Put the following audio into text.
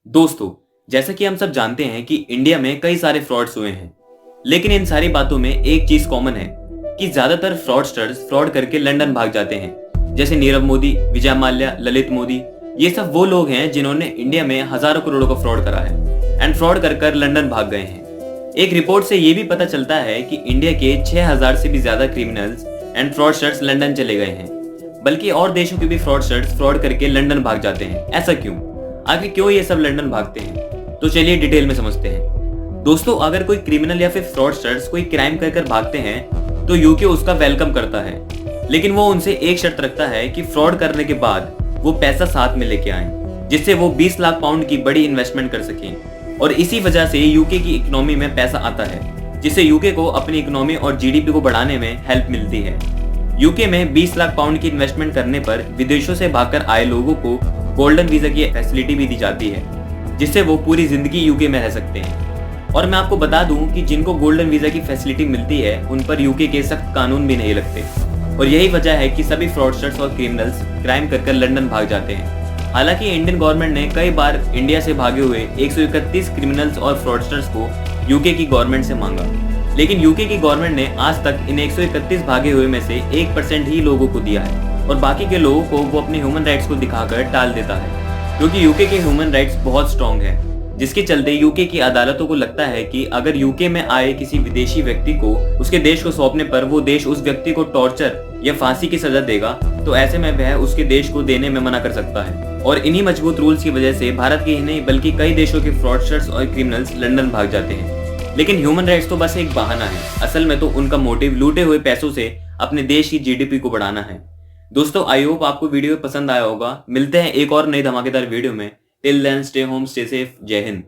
दोस्तों, जैसा कि हम सब जानते हैं कि इंडिया में कई सारे फ्रॉड्स हुए हैं, लेकिन इन सारी बातों में एक चीज कॉमन है कि ज्यादातर फ्रॉडस्टर्स फ्रॉड करके लंदन भाग जाते हैं। जैसे नीरव मोदी, विजय माल्या, ललित मोदी, ये सब वो लोग हैं जिन्होंने इंडिया में हजारों करोड़ों का फ्रॉड करा है एंड फ्रॉड कर कर लंदन भाग गए हैं। एक रिपोर्ट से ये भी पता चलता है कि इंडिया के 6000 से भी ज्यादा क्रिमिनल्स एंड फ्रॉडस्टर्स लंदन चले गए हैं, बल्कि और देशों के भी फ्रॉडस्टर्स फ्रॉड करके लंदन भाग जाते हैं। ऐसा क्यों? आखिर क्यों ये सब लंदन भागते हैं? तो चलिए डिटेल में समझते हैं। दोस्तों, अगर कोई क्रिमिनल या फिर फ्रॉडस्टर्स कोई क्राइम कर भागते हैं तो यूके उसका वेलकम करता है, लेकिन वो उनसे एक शर्त रखता है कि फ्रॉड करने के बाद वो पैसा साथ में लेके आए, जिससे वो 20 लाख पाउंड की बड़ी इन्वेस्टमेंट कर सकें। और इसी वजह से यूके की इकोनॉमी में पैसा आता है, जिससे यूके को अपनी इकोनॉमी और जीडीपी को बढ़ाने में हेल्प मिलती है। यूके में 20 लाख पाउंड की इन्वेस्टमेंट करने पर विदेशों से भागकर आए लोगों को गोल्डन वीजा की फैसिलिटी भी दी जाती है, जिससे वो पूरी जिंदगी यूके में रह सकते हैं। और मैं आपको बता दूं कि जिनको गोल्डन वीजा की फैसिलिटी मिलती है उन पर यूके के सख्त कानून भी नहीं लगते, और यही वजह है कि सभी फ्रॉडस्टर्स और क्रिमिनल्स क्राइम कर लंदन भाग जाते हैं। हालांकि इंडियन गवर्नमेंट ने कई बार इंडिया से भागे हुए 131 क्रिमिनल्स और फ्रॉडस्टर्स को यूके की गवर्नमेंट से मांगा, लेकिन यूके की गवर्नमेंट ने आज तक इन 131 भागे हुए में से 1% ही लोगों को दिया है, और बाकी के लोगों को वो अपने ह्यूमन राइट्स को दिखाकर टाल देता है, क्योंकि यूके के ह्यूमन राइट्स बहुत स्ट्रॉन्ग है, जिसके चलते यूके की अदालतों को लगता है कि अगर यूके में आए किसी विदेशी व्यक्ति को उसके देश को सौंपने पर वो देश उस व्यक्ति को टॉर्चर या फांसी की सजा देगा, तो ऐसे में वह उसके देश को देने में मना कर सकता है। और इन्हीं मजबूत रूल्स की वजह से भारत के ही नहीं बल्कि कई देशों के फ्रॉडस्टर्स और क्रिमिनल्स लंदन भाग जाते हैं। लेकिन ह्यूमन राइट्स तो बस एक बहाना है, असल में तो उनका मोटिव लूटे हुए पैसों से अपने देश की जीडीपी को बढ़ाना है। दोस्तों, आई होप आपको वीडियो पसंद आया होगा। मिलते हैं एक और नई धमाकेदार वीडियो में। Till then stay home, stay safe. जय हिंद।